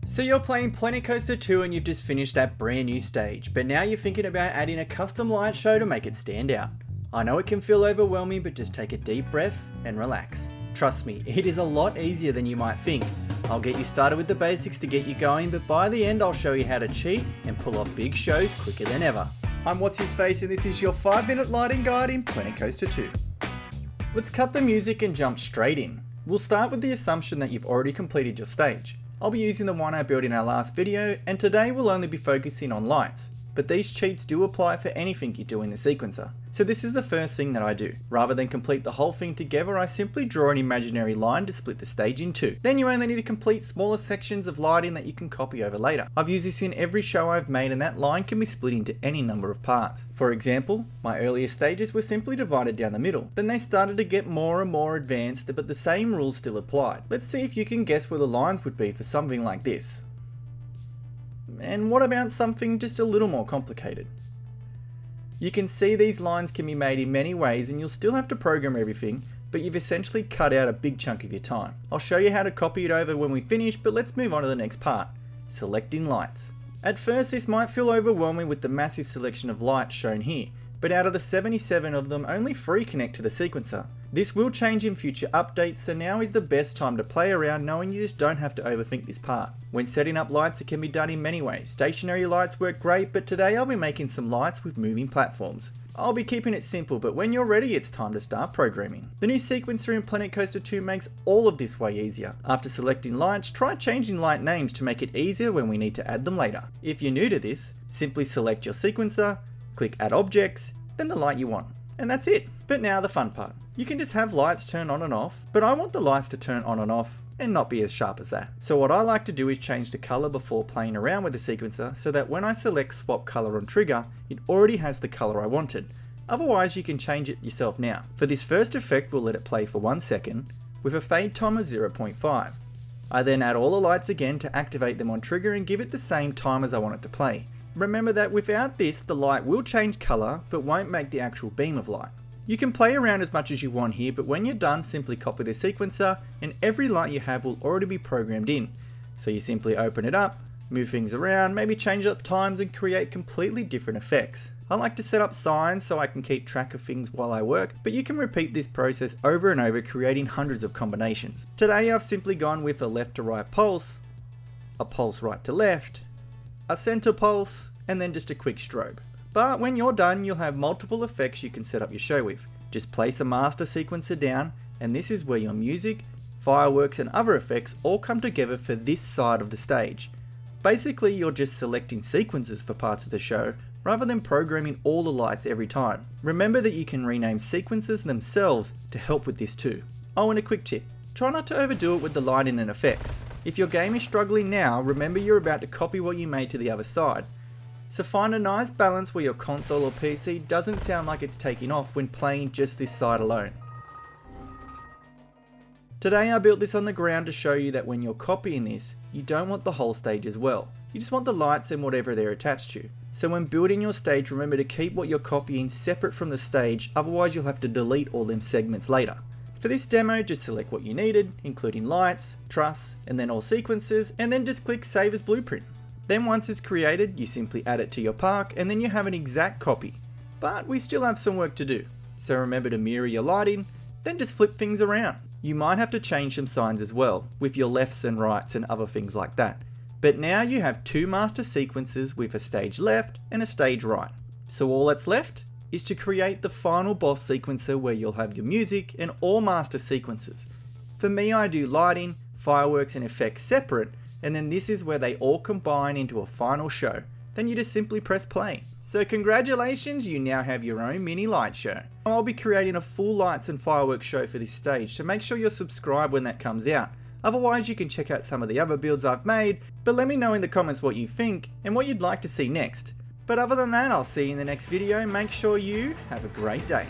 So you're playing Planet Coaster 2 and you've just finished that brand new stage, but now you're thinking about adding a custom light show to make it stand out. I know it can feel overwhelming, but just take a deep breath and relax. Trust me, it is a lot easier than you might think. I'll get you started with the basics to get you going, but by the end I'll show you how to cheat and pull off big shows quicker than ever. I'm What's His Face and this is your 5-minute lighting guide in Planet Coaster 2. Let's cut the music and jump straight in. We'll start with the assumption that you've already completed your stage. I'll be using the one I built in our last video, and today we'll only be focusing on lights. But these cheats do apply for anything you do in the sequencer. So this is the first thing that I do. Rather than complete the whole thing together, I simply draw an imaginary line to split the stage in two. Then you only need to complete smaller sections of lighting that you can copy over later. I've used this in every show I've made, and that line can be split into any number of parts. For example, my earlier stages were simply divided down the middle. Then they started to get more and more advanced, but the same rules still applied. Let's see if you can guess where the lines would be for something like this. And what about something just a little more complicated? You can see these lines can be made in many ways and you'll still have to program everything, but you've essentially cut out a big chunk of your time. I'll show you how to copy it over when we finish, but let's move on to the next part, selecting lights. At first this might feel overwhelming with the massive selection of lights shown here, but out of the 77 of them, only 3 connect to the sequencer. This will change in future updates, so now is the best time to play around knowing you just don't have to overthink this part. When setting up lights, it can be done in many ways. Stationary lights work great, but today I'll be making some lights with moving platforms. I'll be keeping it simple, but when you're ready, it's time to start programming. The new sequencer in Planet Coaster 2 makes all of this way easier. After selecting lights, try changing light names to make it easier when we need to add them later. If you're new to this, simply select your sequencer, click Add Objects, then the light you want. And that's it. But now the fun part. You can just have lights turn on and off, but I want the lights to turn on and off and not be as sharp as that. So what I like to do is change the color before playing around with the sequencer so that when I select swap color on trigger, it already has the color I wanted. Otherwise you can change it yourself now. For this first effect, we'll let it play for 1 second with a fade time of 0.5. I then add all the lights again to activate them on trigger and give it the same time as I want it to play. Remember that without this, the light will change color, but won't make the actual beam of light. You can play around as much as you want here, but when you're done, simply copy the sequencer and every light you have will already be programmed in. So you simply open it up, move things around, maybe change up times and create completely different effects. I like to set up signs so I can keep track of things while I work, but you can repeat this process over and over, creating hundreds of combinations. Today I've simply gone with a left to right pulse, a pulse right to left, a center pulse, and then just a quick strobe. But when you're done, you'll have multiple effects you can set up your show with. Just place a master sequencer down, and this is where your music, fireworks, and other effects all come together for this side of the stage. Basically, you're just selecting sequences for parts of the show, rather than programming all the lights every time. Remember that you can rename sequences themselves to help with this too. Oh, and a quick tip. Try not to overdo it with the lighting and effects. If your game is struggling now, remember you're about to copy what you made to the other side. So find a nice balance where your console or PC doesn't sound like it's taking off when playing just this side alone. Today I built this on the ground to show you that when you're copying this, you don't want the whole stage as well. You just want the lights and whatever they're attached to. So when building your stage, remember to keep what you're copying separate from the stage, otherwise you'll have to delete all them segments later. For this demo, just select what you needed, including lights, truss, and then all sequences, and then just click Save as Blueprint. Then once it's created, you simply add it to your park, and then you have an exact copy. But we still have some work to do. So remember to mirror your lighting, then just flip things around. You might have to change some signs as well, with your lefts and rights and other things like that. But now you have 2 master sequences with a stage left and a stage right. So all that's left is to create the final boss sequencer where you'll have your music and all master sequences. For me, I do lighting, fireworks and effects separate, and then this is where they all combine into a final show. Then you just simply press play. So congratulations, you now have your own mini light show. I'll be creating a full lights and fireworks show for this stage, so make sure you're subscribed when that comes out. Otherwise you can check out some of the other builds I've made, but let me know in the comments what you think and what you'd like to see next. But other than that, I'll see you in the next video. Make sure you have a great day.